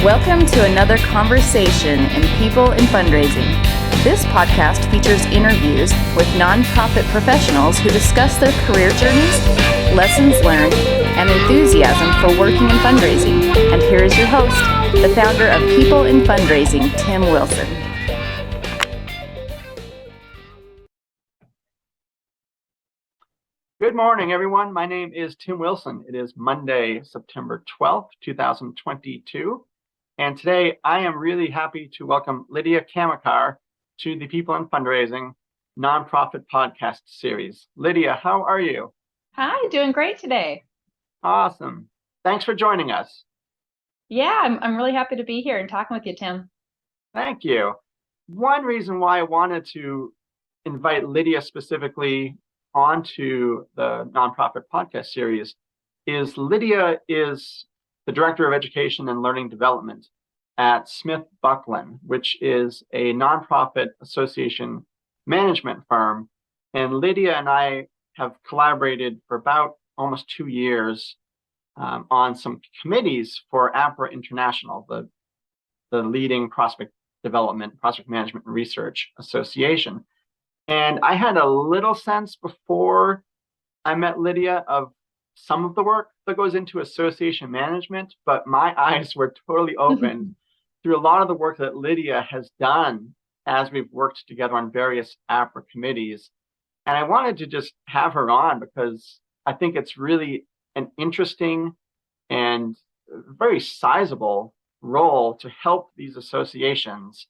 Welcome to another conversation in People in Fundraising. This podcast features interviews with nonprofit professionals who discuss their career journeys, lessons learned, and enthusiasm for working in fundraising. And here is your host, the founder of People in Fundraising, Tim Wilson. Good morning, everyone. My name is Tim Wilson. It is Monday, September 12th, 2022. And today I am really happy to welcome Lydia Kamicar to the People in Fundraising nonprofit podcast series. Lydia, how are you? Hi, doing great today. Awesome. Thanks for joining us. Yeah, I'm really happy to be here and talking with you, Tim. Thank you. One reason why I wanted to invite Lydia specifically onto the nonprofit podcast series is Lydia is the Director of Education and Learning Development at Smithbucklin, which is a nonprofit association management firm. And Lydia and I have collaborated for about almost 2 years on some committees for Apra International, the leading prospect development, prospect management and research association. And I had a little sense before I met Lydia of some of the work that goes into association management, but my eyes were totally opened through a lot of the work that Lydia has done as we've worked together on various APRA committees. And I wanted to just have her on because I think it's really an interesting and very sizable role to help these associations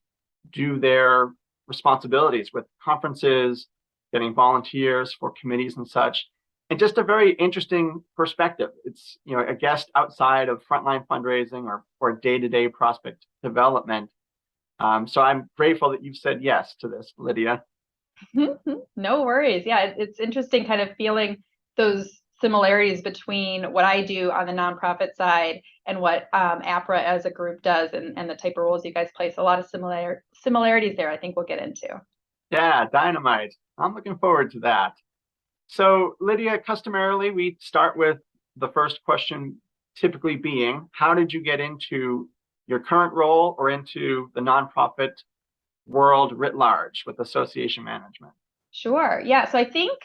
do their responsibilities with conferences, getting volunteers for committees and such. And just a very interesting perspective. It's, a guest outside of frontline fundraising or day-to-day prospect development. So I'm grateful that you've said yes to this, Lydia. No worries. Yeah, it's interesting kind of feeling those similarities between what I do on the nonprofit side and what APRA as a group does and the type of roles you guys play. So a lot of similarities there I think we'll get into. Yeah, dynamite. I'm looking forward to that. So Lydia, customarily, we start with the first question typically being, how did you get into your current role or into the nonprofit world writ large with association management? Sure. Yeah. So I think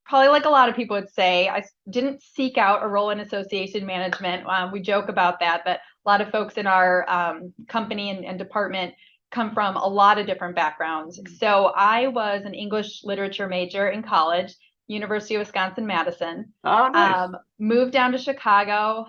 probably like a lot of people would say, I didn't seek out a role in association management. We joke about that, but a lot of folks in our company and department come from a lot of different backgrounds. So I was an English literature major in college, University of Wisconsin-Madison. Oh, nice. Moved down to Chicago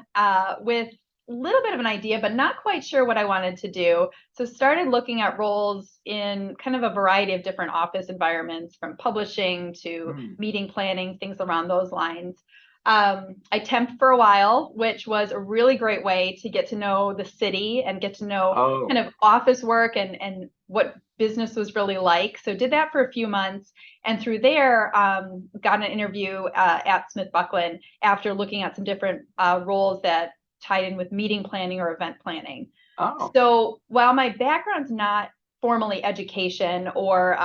with a little bit of an idea, but not quite sure what I wanted to do. So started looking at roles in kind of a variety of different office environments, from publishing to meeting planning, things around those lines. I temped for a while, which was a really great way to get to know the city and get to know kind of office work and what business was really like. So did that for a few months, and through there got an interview at Smithbucklin after looking at some different roles that tied in with meeting planning or event planning. So while my background's not formally education or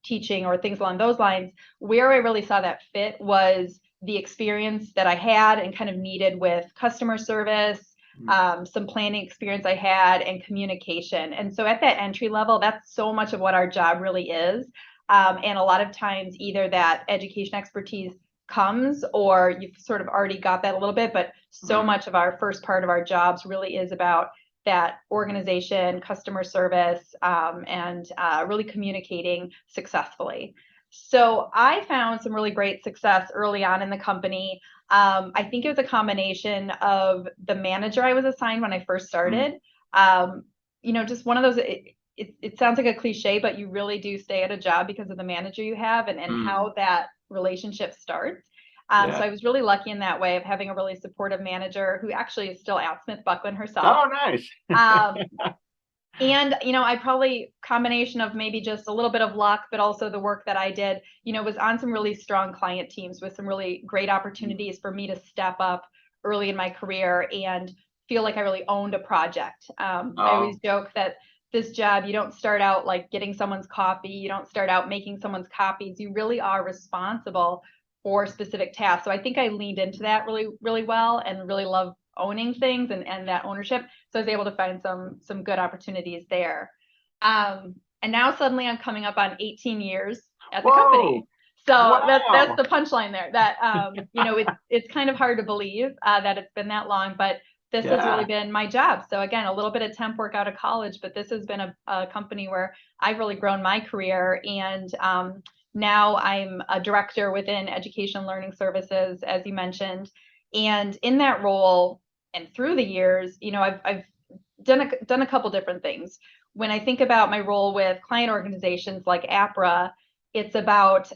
teaching or things along those lines, where I really saw that fit was the experience that I had and kind of needed with customer service, some planning experience I had, and communication. And so at that entry level, that's so much of what our job really is. And a lot of times either that education expertise comes or you've sort of already got that a little bit, but so much of our first part of our jobs really is about that organization, customer service, and really communicating successfully. So I found some really great success early on in the company. I think it was a combination of the manager I was assigned when I first started. Just one of those, it sounds like a cliche, but you really do stay at a job because of the manager you have and how that relationship starts. So I was really lucky in that way of having a really supportive manager who actually is still at Smithbucklin herself. Oh, nice. And, I probably combination of maybe just a little bit of luck, but also the work that I did, was on some really strong client teams with some really great opportunities for me to step up early in my career and feel like I really owned a project. I always joke that this job, you don't start out like getting someone's copy. You don't start out making someone's copies. You really are responsible for specific tasks. So I think I leaned into that really, really well and really love owning things and that ownership. So I was able to find some good opportunities there. And now suddenly I'm coming up on 18 years at the company. So that's the punchline there. That it's kind of hard to believe that it's been that long, but this has really been my job. So again, a little bit of temp work out of college, but this has been a company where I've really grown my career. And now I'm a director within Education and Learning Services, as you mentioned. And in that role and through the years, I've done a couple different things. When I think about my role with client organizations like Apra, it's about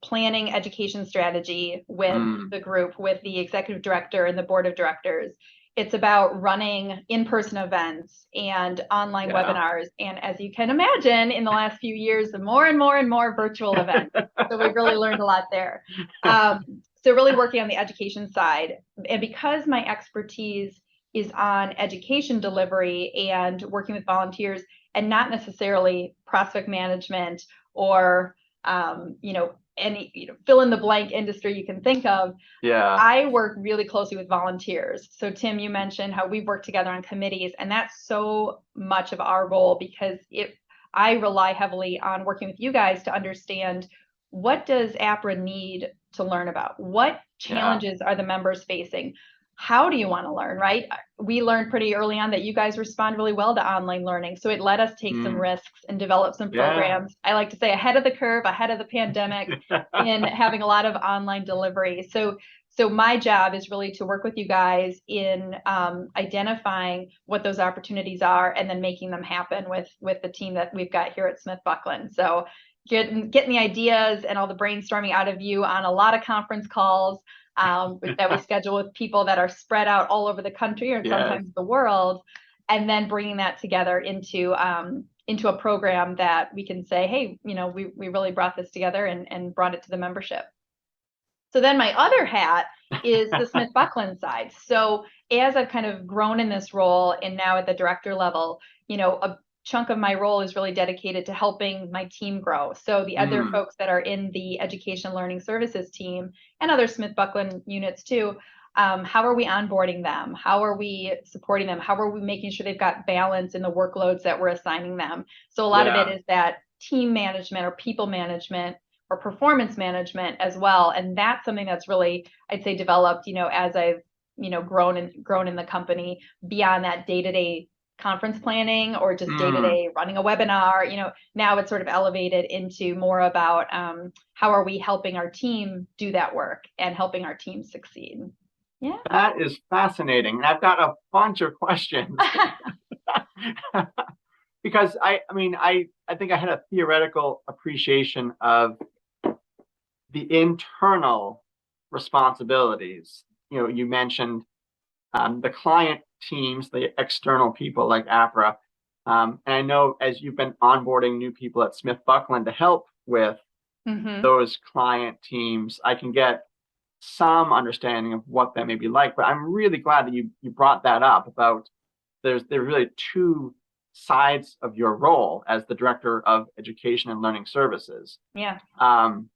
planning education strategy with the group, with the executive director and the board of directors. It's about running in-person events and online webinars. And as you can imagine, in the last few years, the more and more and more virtual events. So we've really learned a lot there. So really working on the education side. And because my expertise is on education delivery and working with volunteers and not necessarily prospect management or, any fill in the blank industry you can think of. I work really closely with volunteers. So Tim, you mentioned how we've worked together on committees, and that's so much of our role because I rely heavily on working with you guys to understand what does APRA need to learn about? What challenges are the members facing? How do you want to learn, right? We learned pretty early on that you guys respond really well to online learning. So it let us take some risks and develop some programs. I like to say ahead of the curve, ahead of the pandemic, in having a lot of online delivery. So my job is really to work with you guys in identifying what those opportunities are and then making them happen with the team that we've got here at Smithbucklin. So getting the ideas and all the brainstorming out of you on a lot of conference calls that we schedule with people that are spread out all over the country or sometimes the world, and then bringing that together into a program that we can say, hey, we really brought this together and brought it to the membership. So then my other hat is the Smithbucklin side. So as I've kind of grown in this role and now at the director level, a chunk of my role is really dedicated to helping my team grow. So the other folks that are in the Education Learning Services team and other Smithbucklin units too, how are we onboarding them? How are we supporting them? How are we making sure they've got balance in the workloads that we're assigning them? So a lot of it is that team management or people management or performance management as well. And that's something that's really, I'd say, developed, as I've, grown in the company beyond that day-to-day conference planning or just day-to-day running a webinar. Now it's sort of elevated into more about how are we helping our team do that work and helping our team succeed. Yeah, that is fascinating. And I've got a bunch of questions because I think I had a theoretical appreciation of the internal responsibilities. You mentioned the client teams, the external people like APRA. And I know as you've been onboarding new people at Smithbucklin to help with those client teams, I can get some understanding of what that may be like. But I'm really glad that you brought that up about there's really two sides of your role as the Director of Education and Learning Services. Yeah. And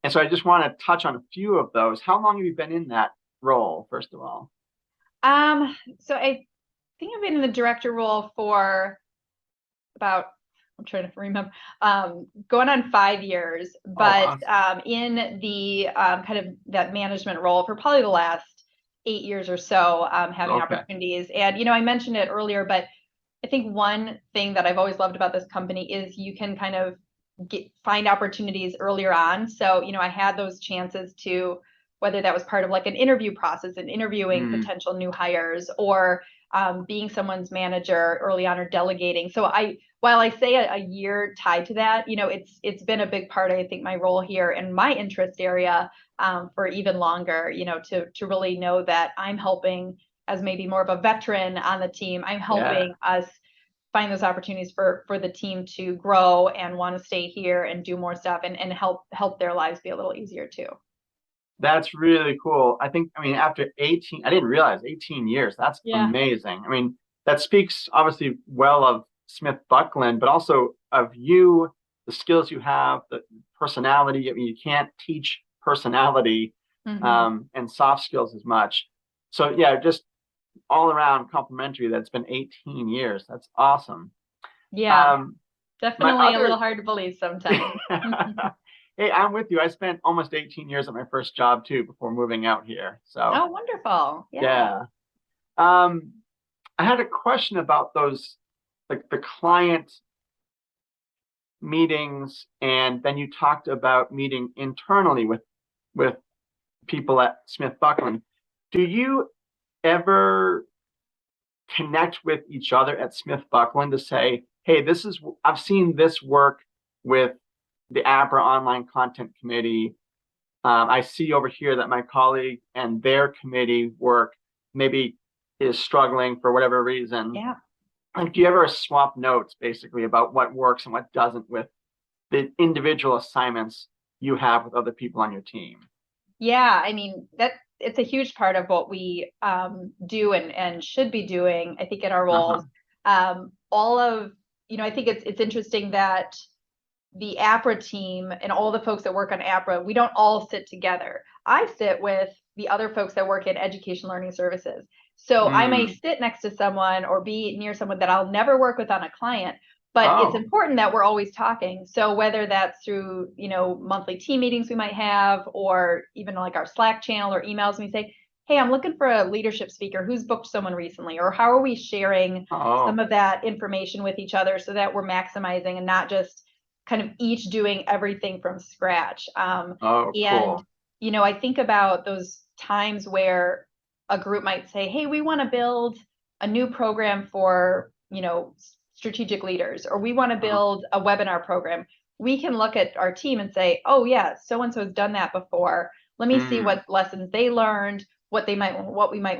so I just want to touch on a few of those. How long have you been in that role, first of all? So I think I've been in the director role for about, I'm trying to remember, going on 5 years, but in the kind of that management role for probably the last 8 years or so, having opportunities. And, I mentioned it earlier, but I think one thing that I've always loved about this company is you can kind of find opportunities earlier on. So, I had those chances to, whether that was part of like an interview process and interviewing potential new hires or being someone's manager early on or delegating. So while I say a year tied to that, it's been a big part of, I think, my role here and my interest area for even longer, to really know that I'm helping as maybe more of a veteran on the team. I'm helping us find those opportunities for the team to grow and want to stay here and do more stuff and help their lives be a little easier too. That's really cool. After 18, I didn't realize 18 years. That's amazing. That speaks obviously well of Smithbucklin, but also of you, the skills you have, the personality. You can't teach personality and soft skills as much. So yeah, just all around complimentary. That's been 18 years. That's awesome. Yeah, My definitely a little other, hard to believe sometimes. hey, I'm with you. I spent almost 18 years at my first job too before moving out here. So Oh, wonderful. Yeah. yeah. Um, I had a question about those, like the client meetings, and then you talked about meeting internally with people at Smithbucklin. Do you ever connect with each other at Smithbucklin to say, hey, I've seen this work with the Apra Online Content Committee. I see over here that my colleague and their committee work maybe is struggling for whatever reason. Yeah. Like, do you ever swap notes basically about what works and what doesn't with the individual assignments you have with other people on your team? Yeah, I mean that it's a huge part of what we do and should be doing, I think, in our roles. All of, I think it's interesting that the APRA team and all the folks that work on APRA, we don't all sit together. I sit with the other folks that work in education learning services. So I may sit next to someone or be near someone that I'll never work with on a client, but it's important that we're always talking. So whether that's through, monthly team meetings we might have, or even like our Slack channel or emails, and we say, hey, I'm looking for a leadership speaker who's booked someone recently, or how are we sharing some of that information with each other so that we're maximizing and not just kind of each doing everything from scratch. Cool. I think about those times where a group might say, hey, we want to build a new program for, strategic leaders, or we want to build a webinar program. We can look at our team and say, oh yeah, so-and-so has done that before. Let me see what lessons they learned, what we might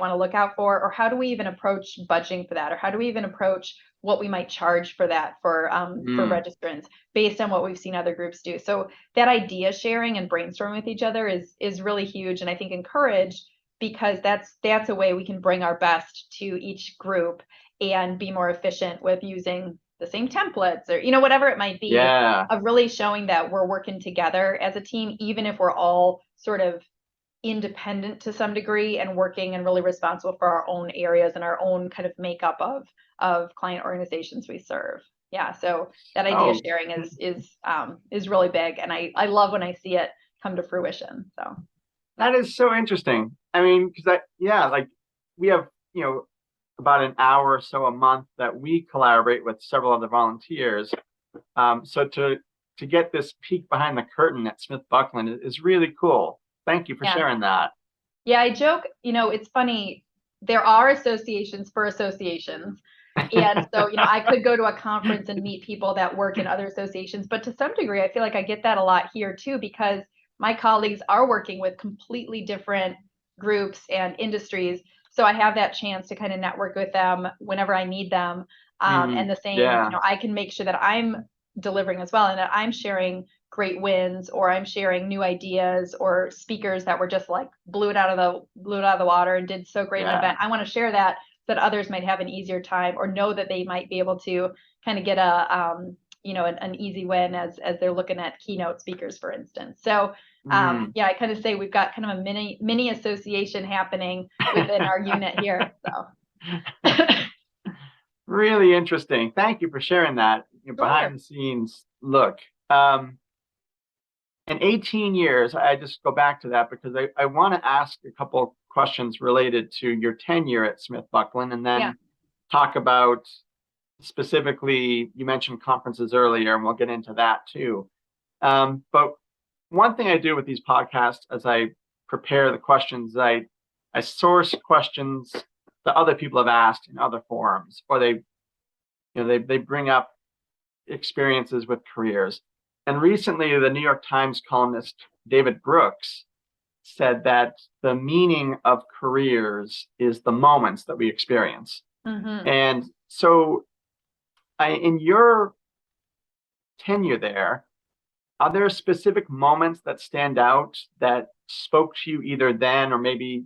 want to look out for, or how do we even approach budgeting for that, or how do we even approach what we might charge for that for registrants based on what we've seen other groups do. So that idea sharing and brainstorming with each other is really huge, and I think encouraged, because that's a way we can bring our best to each group and be more efficient with using the same templates, or whatever it might be, of really showing that we're working together as a team, even if we're all sort of independent to some degree and working and really responsible for our own areas and our own kind of makeup of client organizations we serve. Yeah, so that idea sharing is really big, and I love when I see it come to fruition. So that is so interesting. I mean, because like we have about an hour or so a month that we collaborate with several other volunteers. So to get this peek behind the curtain at Smithbucklin is really cool. Thank you for sharing that. Yeah, I joke, it's funny, there are associations for associations. And so, I could go to a conference and meet people that work in other associations, but to some degree, I feel like I get that a lot here too, because my colleagues are working with completely different groups and industries. So I have that chance to kind of network with them whenever I need them. And the same, I can make sure that I'm delivering as well, and that I'm sharing great wins, or I'm sharing new ideas, or speakers that were just like blew it out of the water and did so great an event. I want to share that so that others might have an easier time, or know that they might be able to kind of get an easy win as they're looking at keynote speakers, for instance. So I kind of say we've got kind of a mini association happening within our unit here. So really interesting. Thank you for sharing that behind the scenes look. In 18 years, I just go back to that because I want to ask a couple questions related to your tenure at Smithbucklin, and then talk about specifically, you mentioned conferences earlier, and we'll get into that too. But one thing I do with these podcasts as I prepare the questions, I source questions that other people have asked in other forums, or they bring up experiences with careers. And recently, the New York Times columnist David Brooks said that the meaning of careers is the moments that we experience. And so in your tenure there, are there specific moments that stand out that spoke to you either then, or maybe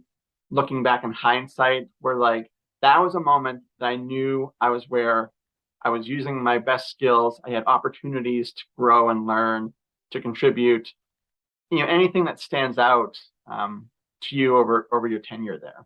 looking back in hindsight, where like that was a moment that I knew I was where I was using my best skills, I had opportunities to grow and learn, to contribute, anything that stands out to you over your tenure there?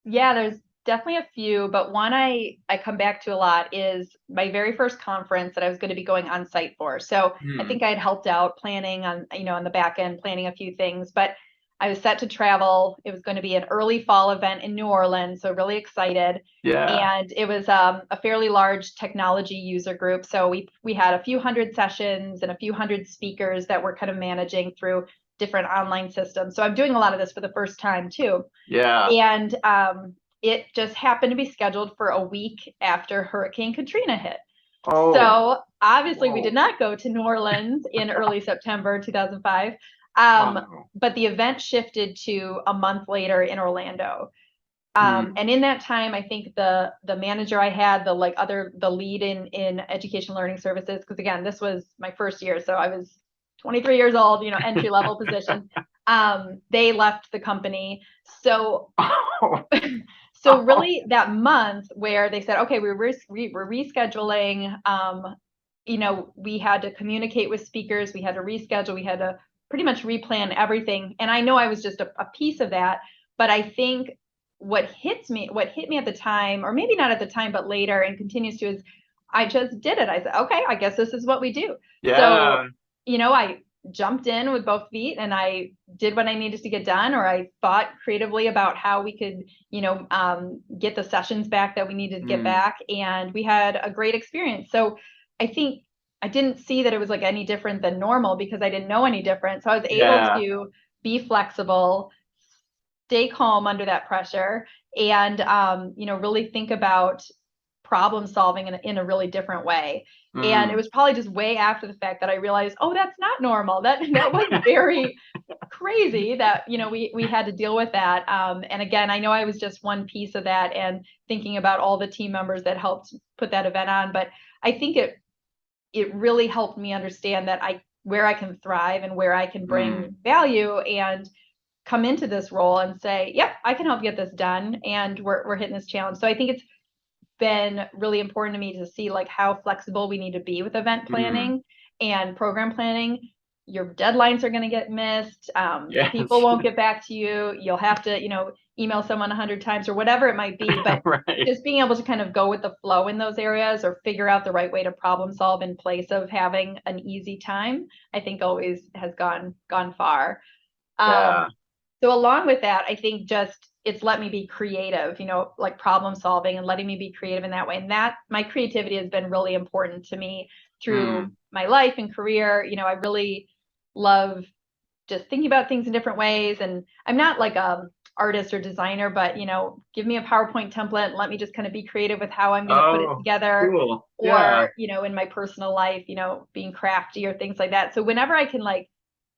Yeah, there's definitely a few, but one I come back to a lot is my very first conference that I was going to be going on site for. So I Hmm. think I had helped out planning on, on the back end, planning a few things, but I was set to travel. It was going to be an early fall event in New Orleans, so really excited. Yeah. And it was a fairly large technology user group. So we had a few hundred sessions and a few hundred speakers that we're kind of managing through different online systems. So I'm doing a lot of this for the first time too. Yeah. And it just happened to be scheduled for a week after Hurricane Katrina hit. Oh, So obviously we whoa. did not go to New Orleans in early September 2005. Wow. But the event shifted to a month later in Orlando. Hmm. And in that time, I think the manager I had, the lead in education learning services, because again, this was my first year, so I was 23 years old, entry level position. They left the company, so so really that month where they said, okay, we're rescheduling. We had to communicate with speakers, we had to reschedule, we had to pretty much replan everything. And I know I was just a piece of that, but I think what hit me at the time, or maybe not at the time, but later and continues to, is I just did it. I said, okay, I guess this is what we do. So, Yeah. I jumped in with both feet and I did what I needed to get done, or I thought creatively about how we could, get the sessions back that we needed to get Hmm. back. And we had a great experience. So I think I didn't see that it was like any different than normal because I didn't know any different. So I was able Yeah. to be flexible, stay calm under that pressure, and really think about problem solving in a really different way. And it Hmm. was probably just way after the fact that I realized, oh, that's not normal. That was very crazy that we had to deal with that. And again, I know I was just one piece of that, and thinking about all the team members that helped put that event on. But I think it really helped me understand that where I can thrive and where I can Hmm. bring value, and come into this role and say, yep, I can help get this done, and we're hitting this challenge. So I think it's been really important to me to see like how flexible we need to be with event Hmm. planning and program planning. Your deadlines are going to get missed. People Yes. won't get back to you. You'll have to, email someone 100 times or whatever it might be. But Right. just being able to kind of go with the flow in those areas, or figure out the right way to problem solve in place of having an easy time, I think always has gone far. Yeah. Um, so along with that, I think just it's let me be creative, like problem solving and letting me be creative in that way. And that my creativity has been really important to me through Hmm. my life and career. I really love just thinking about things in different ways. And I'm not like a artist or designer, but give me a PowerPoint template and let me just kind of be creative with how I'm going to put it Oh, together. cool. Yeah. Or, in my personal life, being crafty or things like that. So whenever I can like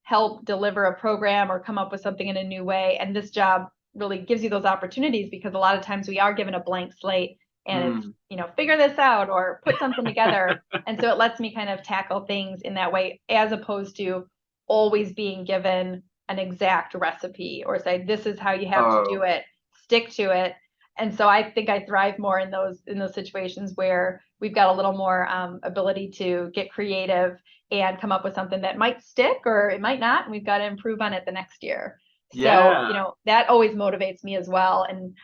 help deliver a program or come up with something in a new way. And this job really gives you those opportunities, because a lot of times we are given a blank slate and it's, Hmm. figure this out or put something together. And so it lets me kind of tackle things in that way, as opposed to always being given an exact recipe or say, this is how you have to do Oh, it, stick to it. And so I think I thrive more in those situations where we've got a little more ability to get creative and come up with something that might stick or it might not, and we've got to improve on it the next year. So, yeah. that always motivates me as well. And,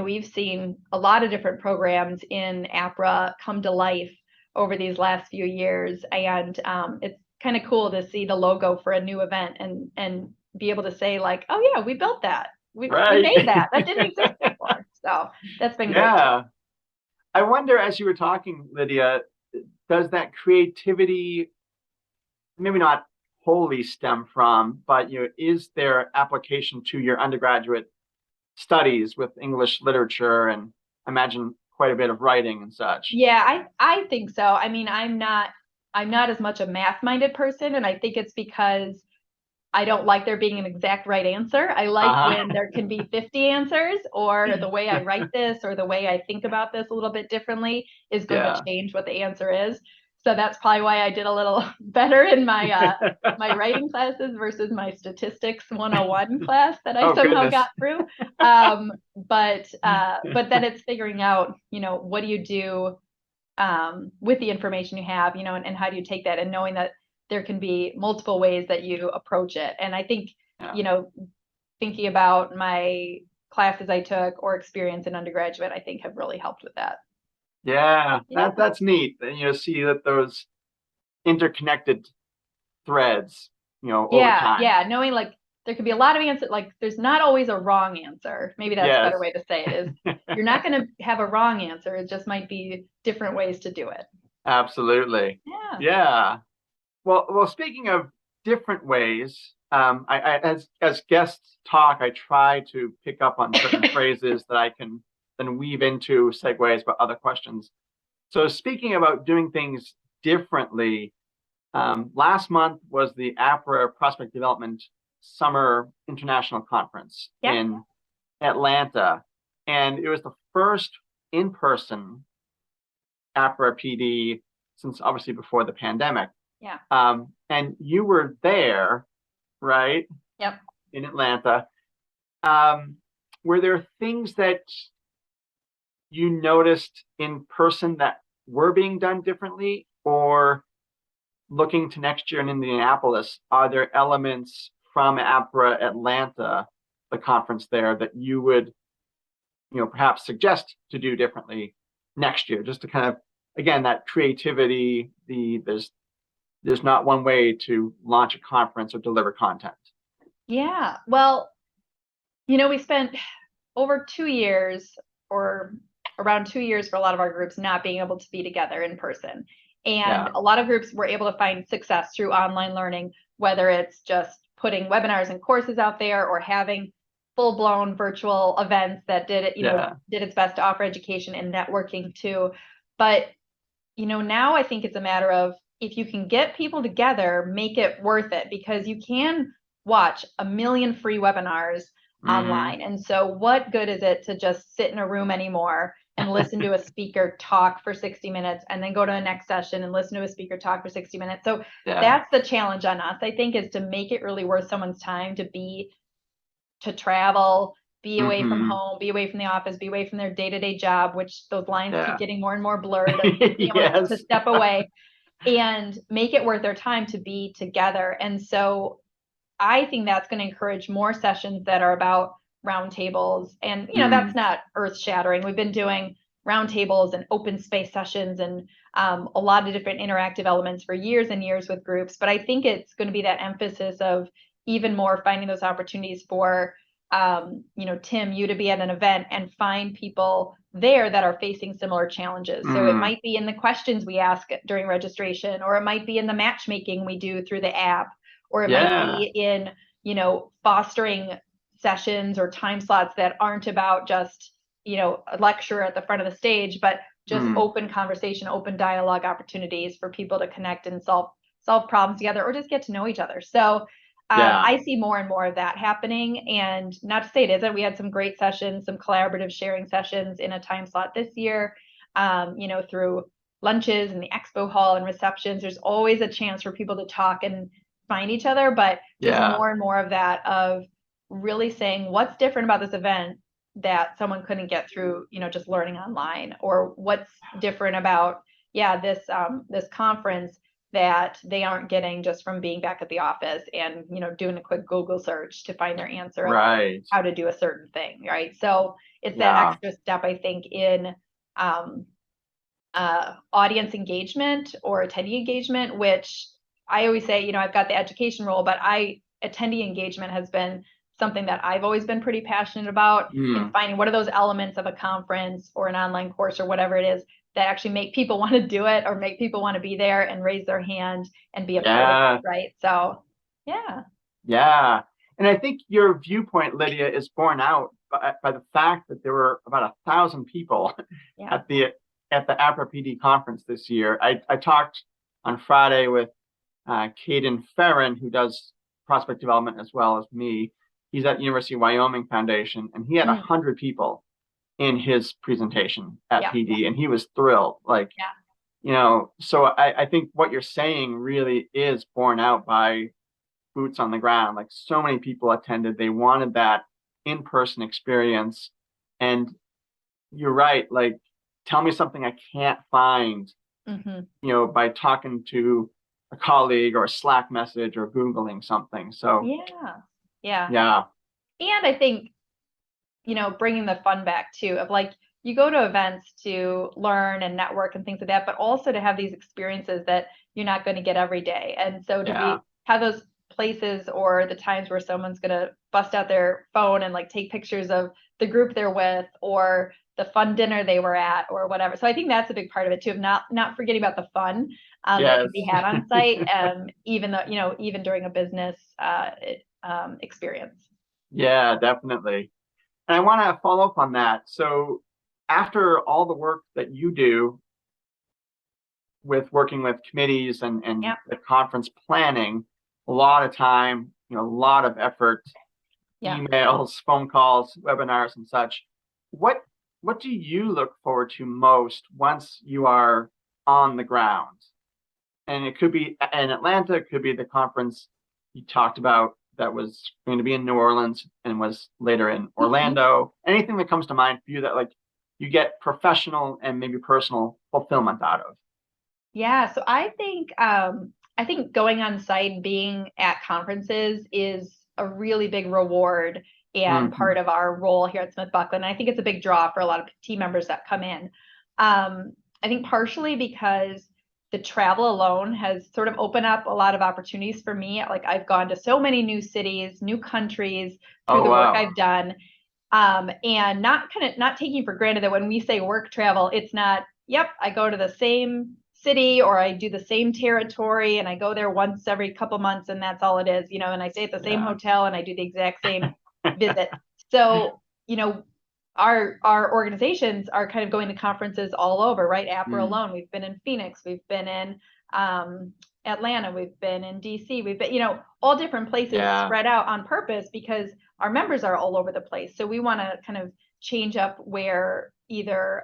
we've seen a lot of different programs in APRA come to life over these last few years. And it's kind of cool to see the logo for a new event and be able to say like, oh yeah, we built that. We Right. made that. That didn't exist before. So that's been great too. Yeah. I wonder, as you were talking, Lydia, does that creativity maybe not wholly stem from, but is there application to your undergraduate studies with English literature and I imagine quite a bit of writing and such? Yeah, I think so. I mean, I'm not as much a math-minded person, and I think it's because I don't like there being an exact right answer. I like Uh-huh. when there can be 50 answers, or the way I write this or the way I think about this a little bit differently is going to Yeah. change what the answer is. So that's probably why I did a little better in my writing classes versus my statistics 101 class that I Oh, somehow goodness. got through. But then it's figuring out, what do you do with the information you have, and how do you take that, and knowing that there can be multiple ways that you approach it. And I think, Yeah. thinking about my classes I took or experience in undergraduate, I think have really helped with that. Yeah, Yeah. that's neat. And see that those interconnected threads, over time. Yeah. Knowing like there could be a lot of answers, like there's not always a wrong answer. Maybe that's a better way to say it is you're not going to have a wrong answer. It just might be different ways to do it. Absolutely. Yeah. Yeah. Well, speaking of different ways, as guests talk, I try to pick up on certain phrases that I can then weave into segues about other questions. So speaking about doing things differently, last month was the Apra Prospect Development Summer International Conference in Atlanta, and it was the first in-person Apra PD since obviously before the pandemic. Yeah. And you were there, right? Yep. In Atlanta. Were there things that you noticed in person that were being done differently, or looking to next year in Indianapolis, are there elements from Apra Atlanta, the conference there, that you would, perhaps suggest to do differently next year, just to kind of, again, that creativity, there's not one way to launch a conference or deliver content. Yeah. Well, we spent over 2 years or around 2 years for a lot of our groups not being able to be together in person. And a lot of groups were able to find success through online learning, whether it's just putting webinars and courses out there or having full-blown virtual events that did its best to offer education and networking too. But, now I think it's a matter of if you can get people together, make it worth it, because you can watch a million free webinars online. And so what good is it to just sit in a room anymore and listen to a speaker talk for 60 minutes and then go to the next session and listen to a speaker talk for 60 minutes? So that's the challenge on us, I think, is to make it really worth someone's time to travel, be away from home, be away from the office, be away from their day-to-day job, which those lines keep getting more and more blurred, to step away and make it worth their time to be together. And so I think that's going to encourage more sessions that are about roundtables. And, that's not earth shattering. We've been doing roundtables and open space sessions and a lot of different interactive elements for years and years with groups. But I think it's going to be that emphasis of even more finding those opportunities for, Tim, you to be at an event and find people there that are facing similar challenges. So it might be in the questions we ask during registration, or it might be in the matchmaking we do through the app, or it might be in, fostering sessions or time slots that aren't about just, a lecture at the front of the stage, but just open conversation, open dialogue opportunities for people to connect and solve problems together, or just get to know each other. So I see more and more of that happening. And not to say it isn't, we had some great sessions, some collaborative sharing sessions in a time slot this year, through lunches and the expo hall and receptions. There's always a chance for people to talk and find each other, but just more and more of that, of really saying what's different about this event that someone couldn't get through, just learning online, or what's different about, this conference that they aren't getting just from being back at the office and, doing a quick Google search to find their answer of how to do a certain thing. Right. So it's that extra step, I think, in audience engagement or attendee engagement, which I always say, I've got the education role, but attendee engagement has been something that I've always been pretty passionate about, in finding what are those elements of a conference or an online course or whatever it is that actually make people want to do it, or make people want to be there and raise their hand and be a part of it, right? So, Yeah. And I think your viewpoint, Lydia, is borne out by the fact that there were about 1,000 people at the Apra PD conference this year. I talked on Friday with Caden Ferrin, who does prospect development as well as me. He's at University of Wyoming Foundation, and he had 100 people in his presentation at PD, and he was thrilled. So I think what you're saying really is borne out by boots on the ground. Like, so many people attended, they wanted that in-person experience. And you're right, like, tell me something I can't find, by talking to a colleague or a Slack message or Googling something. So yeah. And I think, bringing the fun back too, of like, you go to events to learn and network and things like that, but also to have these experiences that you're not going to get every day. And so to have those places or the times where someone's going to bust out their phone and like take pictures of the group they're with or the fun dinner they were at or whatever. So I think that's a big part of it too, of not forgetting about the fun that can be had on site, even though, even during a business experience. Yeah, definitely. And I want to follow up on that. So after all the work that you do with working with committees and the conference planning, a lot of time, a lot of effort, emails, phone calls, webinars, and such. What do you look forward to most once you are on the ground? And it could be in Atlanta, it could be the conference you talked about that was going to be in New Orleans and was later in Orlando. Anything that comes to mind for you that like you get professional and maybe personal fulfillment out of? Yeah, so I think going on site and being at conferences is a really big reward and part of our role here at Smithbucklin. I think it's a big draw for a lot of team members that come in. I think partially because the travel alone has sort of opened up a lot of opportunities for me. Like I've gone to so many new cities, new countries through the work I've done. And not taking for granted that when we say work travel, it's not, I go to the same city or I do the same territory and I go there once every couple months and that's all it is, and I stay at the same hotel and I do the exact same visit. So, our organizations are kind of going to conferences all over, right? Apra alone, we've been in Phoenix, we've been in Atlanta, we've been in DC, we've been, all different places spread out on purpose because our members are all over the place. So we want to kind of change up where either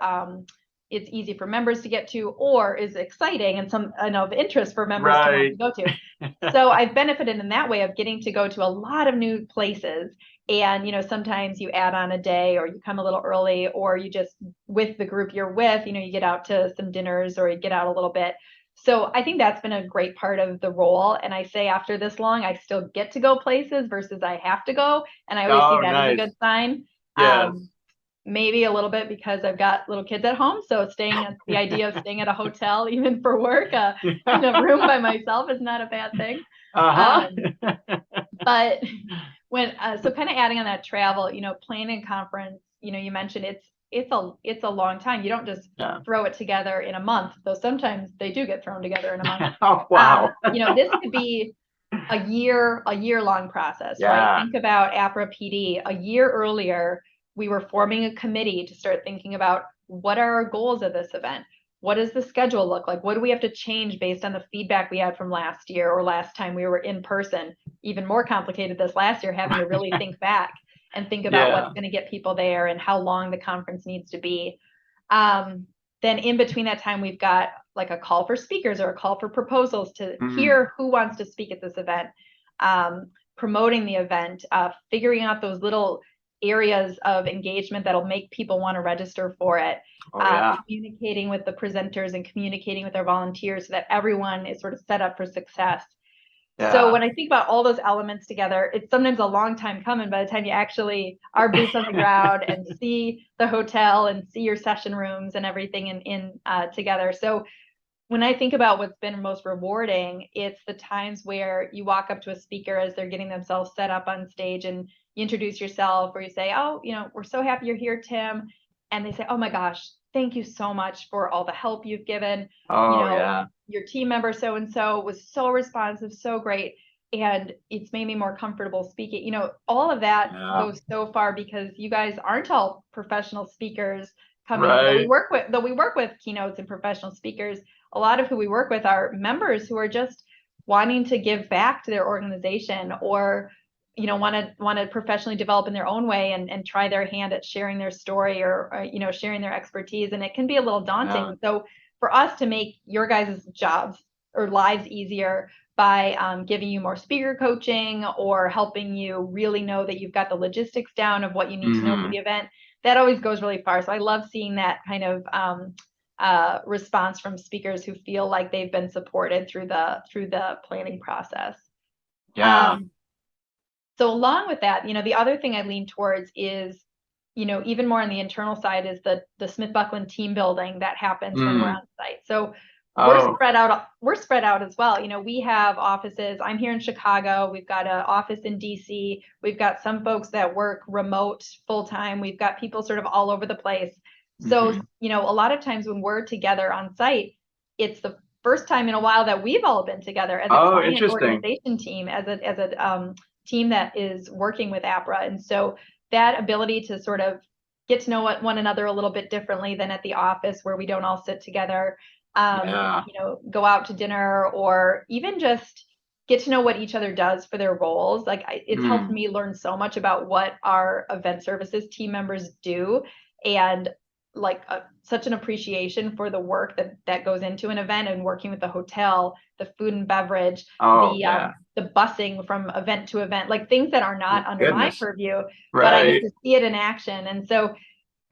it's easy for members to get to or is exciting and of interest for members to want to go to. So I've benefited in that way of getting to go to a lot of new places. And, sometimes you add on a day or you come a little early or you just with the group you're with, you get out to some dinners or you get out a little bit. So I think that's been a great part of the role. And I say after this long, I still get to go places versus I have to go. And I always see that as a good sign. Yes. Maybe a little bit because I've got little kids at home. So the idea of staying at a hotel, even for work, in a room by myself is not a bad thing. But so kind of adding on that travel, planning a conference, you mentioned it's a long time. You don't just throw it together in a month, though sometimes they do get thrown together in a month. Oh, wow. This could be a year-long process, right? Think about Apra PD. A year earlier, we were forming a committee to start thinking about what are our goals of this event? What does the schedule look like? What do we have to change based on the feedback we had from last year or last time we were in person? Even more complicated this last year, having to really think back and think about what's going to get people there and how long the conference needs to be. Then in between that time, we've got like a call for speakers or a call for proposals to hear who wants to speak at this event, promoting the event, figuring out those little areas of engagement that'll make people want to register for it, communicating with the presenters and communicating with our volunteers so that everyone is sort of set up for success. So when I think about all those elements together, it's sometimes a long time coming by the time you actually are boots on the ground and see the hotel and see your session rooms and everything in together. So when I think about what's been most rewarding, it's the times where you walk up to a speaker as they're getting themselves set up on stage and you introduce yourself or you say, we're so happy you're here, Tim. And they say, oh my gosh, thank you so much for all the help you've given. Your team member so-and-so was so responsive, so great. And it's made me more comfortable speaking. All of that goes so far because you guys aren't all professional speakers coming that we work with keynotes and professional speakers. A lot of who we work with are members who are just wanting to give back to their organization or want to professionally develop in their own way and try their hand at sharing their story or sharing their expertise. And it can be a little daunting. So for us to make your guys' jobs or lives easier by giving you more speaker coaching or helping you really know that you've got the logistics down of what you need to know for the event, that always goes really far. So I love seeing that kind of response from speakers who feel like they've been supported through the planning process. So along with that, the other thing I lean towards is even more on the internal side is the Smithbucklin team building that happens when we're on site. So we're spread out as well. We have offices. I'm here in Chicago. We've got an office in DC. We've got some folks that work remote full time. We've got people sort of all over the place. So, a lot of times when we're together on site, it's the first time in a while that we've all been together as a client organization team, as a team that is working with Apra. And so that ability to sort of get to know one another a little bit differently than at the office where we don't all sit together, go out to dinner, or even just get to know what each other does for their roles. Like it's helped me learn so much about what our event services team members do, and like such an appreciation for the work that goes into an event, and working with the hotel, the food and beverage, the busing from event to event, like things that are not under my purview, but I get to see it in action. And so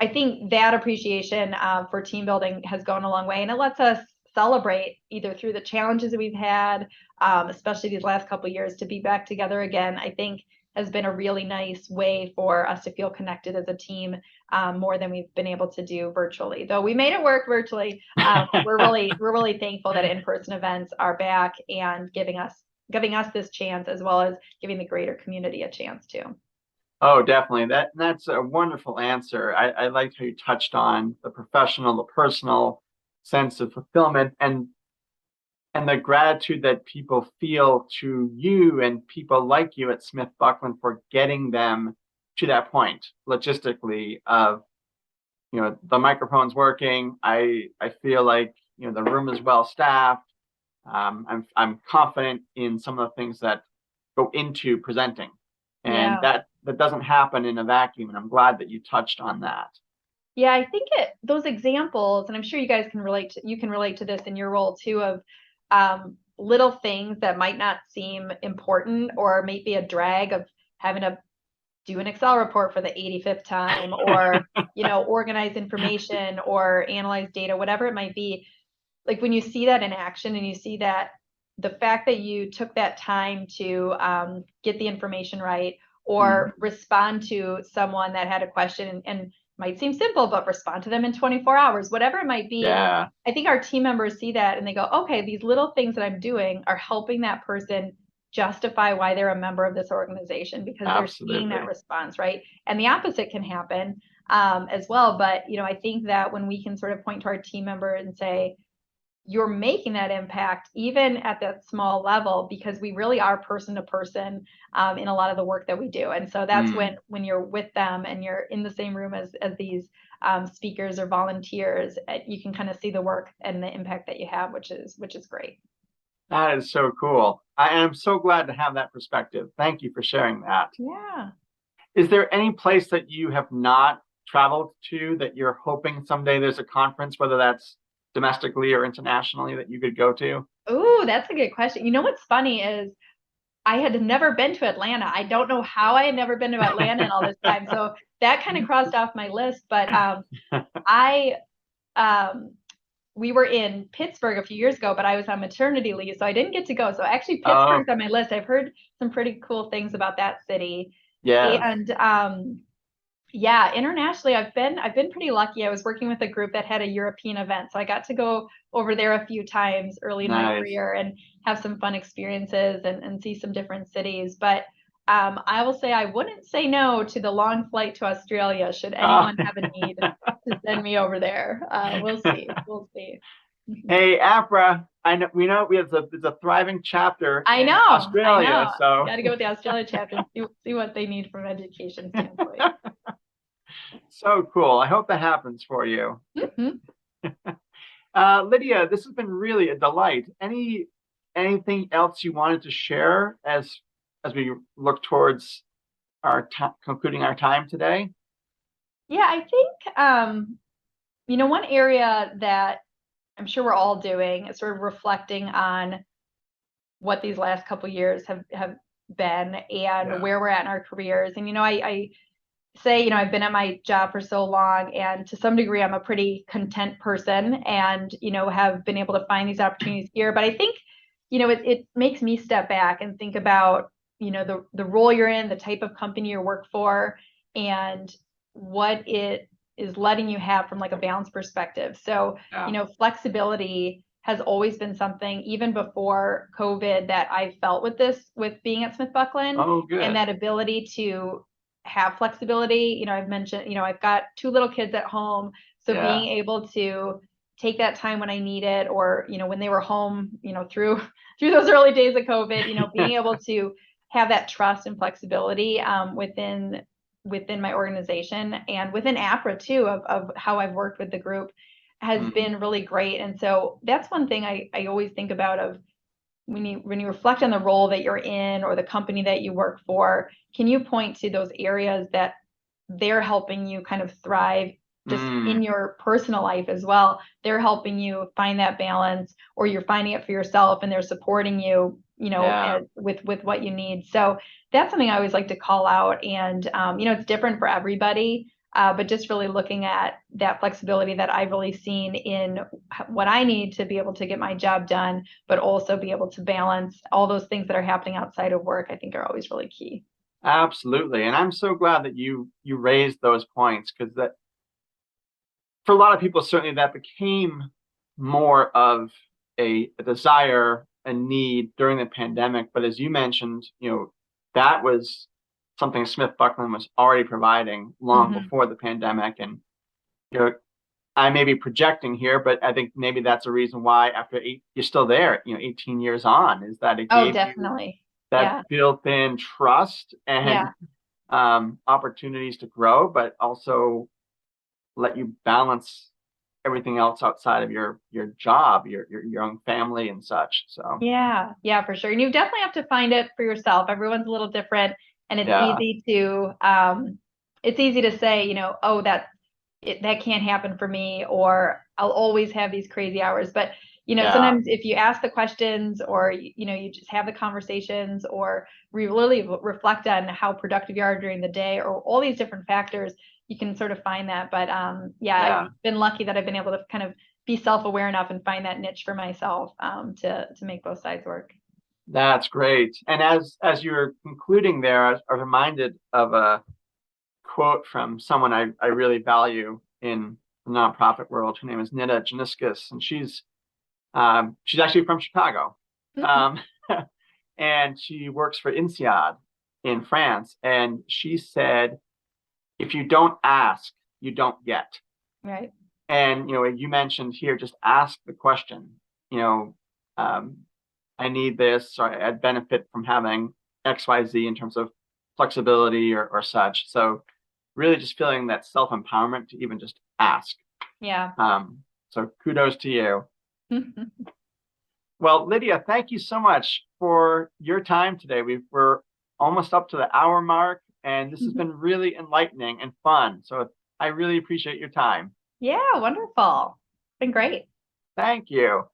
I think that appreciation for team building has gone a long way, and it lets us celebrate either through the challenges that we've had, especially these last couple of years, to be back together again. I think has been a really nice way for us to feel connected as a team, more than we've been able to do virtually. Though we made it work virtually, we're really thankful that in-person events are back and giving us this chance, as well as giving the greater community a chance too. Oh, definitely. That's a wonderful answer. I liked how you touched on the professional, the personal sense of fulfillment, and the gratitude that people feel to you and people like you at Smithbucklin for getting them to that point logistically of, the microphone's working. I feel like, the room is well staffed. I'm confident in some of the things that go into presenting, and that doesn't happen in a vacuum. And I'm glad that you touched on that. Yeah, I think those examples, and I'm sure you guys can relate to this in your role too, of little things that might not seem important, or maybe a drag of having to do an Excel report for the 85th time, or organize information or analyze data, whatever it might be. Like when you see that in action, and you see that the fact that you took that time to get the information right, or respond to someone that had a question, and might seem simple, but respond to them in 24 hours, whatever it might be. I think our team members see that and they go, okay, these little things that I'm doing are helping that person justify why they're a member of this organization, because they're seeing that response, right? And the opposite can happen as well. But, I think that when we can sort of point to our team member and say, you're making that impact even at that small level, because we really are person to person in a lot of the work that we do. And so that's when you're with them and you're in the same room as these speakers or volunteers, you can kind of see the work and the impact that you have, which is great. That is so cool. I am so glad to have that perspective. Thank you for sharing that. Yeah. Is there any place that you have not traveled to that you're hoping someday there's a conference, whether that's domestically or internationally, that you could go to? Oh, that's a good question. What's funny is I had never been to Atlanta. I don't know how I had never been to Atlanta in all this time. So that kind of crossed off my list. But we were in Pittsburgh a few years ago, but I was on maternity leave, so I didn't get to go. So actually Pittsburgh's on my list. I've heard some pretty cool things about that city. Yeah. And internationally, I've been pretty lucky. I was working with a group that had a European event, so I got to go over there a few times early in my career and have some fun experiences and see some different cities. But I will say I wouldn't say no to the long flight to Australia should anyone have a need to send me over there. We'll see. Hey, Apra, we know there's a thriving chapter in Australia. So got to go with the Australia chapter and see what they need from an education standpoint. So cool. I hope that happens for you. Lydia, this has been really a delight. Anything else you wanted to share as we look towards concluding our time today? Yeah, I think one area that I'm sure we're all doing is sort of reflecting on what these last couple of years have been, and where we're at in our careers. And I say, I've been at my job for so long, and to some degree I'm a pretty content person, and have been able to find these opportunities here. But I think it makes me step back and think about the role you're in, the type of company you work for, and what it is letting you have from like a balance perspective. So, flexibility has always been something, even before COVID, that I felt with being at Smithbucklin. Oh, good. And that ability to have flexibility. I've mentioned, I've got 2 little kids at home. So being able to take that time when I need it, or, when they were home, through those early days of COVID, being able to have that trust and flexibility within my organization and within APRA too, of how I've worked with the group has been really great. And so that's one thing I always think about, of when you reflect on the role that you're in or the company that you work for, can you point to those areas that they're helping you kind of thrive just in your personal life as well? They're helping you find that balance, or you're finding it for yourself and they're supporting you, with what you need. So that's something I always like to call out. And, it's different for everybody. But just really looking at that flexibility that I've really seen in what I need to be able to get my job done, but also be able to balance all those things that are happening outside of work, I think are always really key. Absolutely. And I'm so glad that you raised those points, because that, for a lot of people, certainly that became more of a desire, a need during the pandemic. But as you mentioned, that was something Smithbucklin was already providing long before the pandemic. And, I may be projecting here, but I think maybe that's a reason why after you're still there, 18 years on, is that it gave definitely. you that built-in trust and opportunities to grow, but also let you balance everything else outside of your job, your young family and such. So yeah, for sure. And you definitely have to find it for yourself. Everyone's a little different, and it's easy to say, oh, that can't happen for me, or I'll always have these crazy hours. But sometimes if you ask the questions, or you just have the conversations, or really reflect on how productive you are during the day, or all these different factors, you can sort of find that. But I've been lucky that I've been able to kind of be self-aware enough and find that niche for myself, to make both sides work. That's great. And as you're concluding there, I was reminded of a quote from someone I really value in the nonprofit world. Her name is Nita Janiskus, and she's actually from Chicago. And she works for INSEAD in France. And she said, if you don't ask, you don't get. Right. And, you mentioned here, just ask the question, I need this, or I'd benefit from having XYZ in terms of flexibility or such. So really just feeling that self-empowerment to even just ask. Yeah. So kudos to you. Well, Lydia, thank you so much for your time today. We're almost up to the hour mark, and this has been really enlightening and fun. So I really appreciate your time. Yeah, wonderful. Been great. Thank you.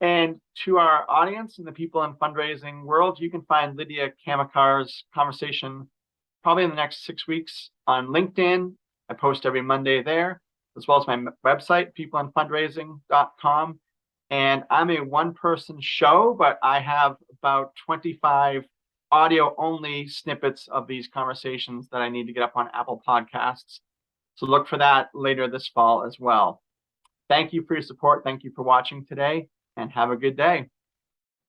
And to our audience and the people in fundraising world, you can find Lydia Kamicar's conversation probably in the next 6 weeks on LinkedIn. I post every Monday there, as well as my website, peopleinfundraising.com. And I'm a one-person show, but I have about 25 audio-only snippets of these conversations that I need to get up on Apple Podcasts. So look for that later this fall as well. Thank you for your support. Thank you for watching today, and have a good day.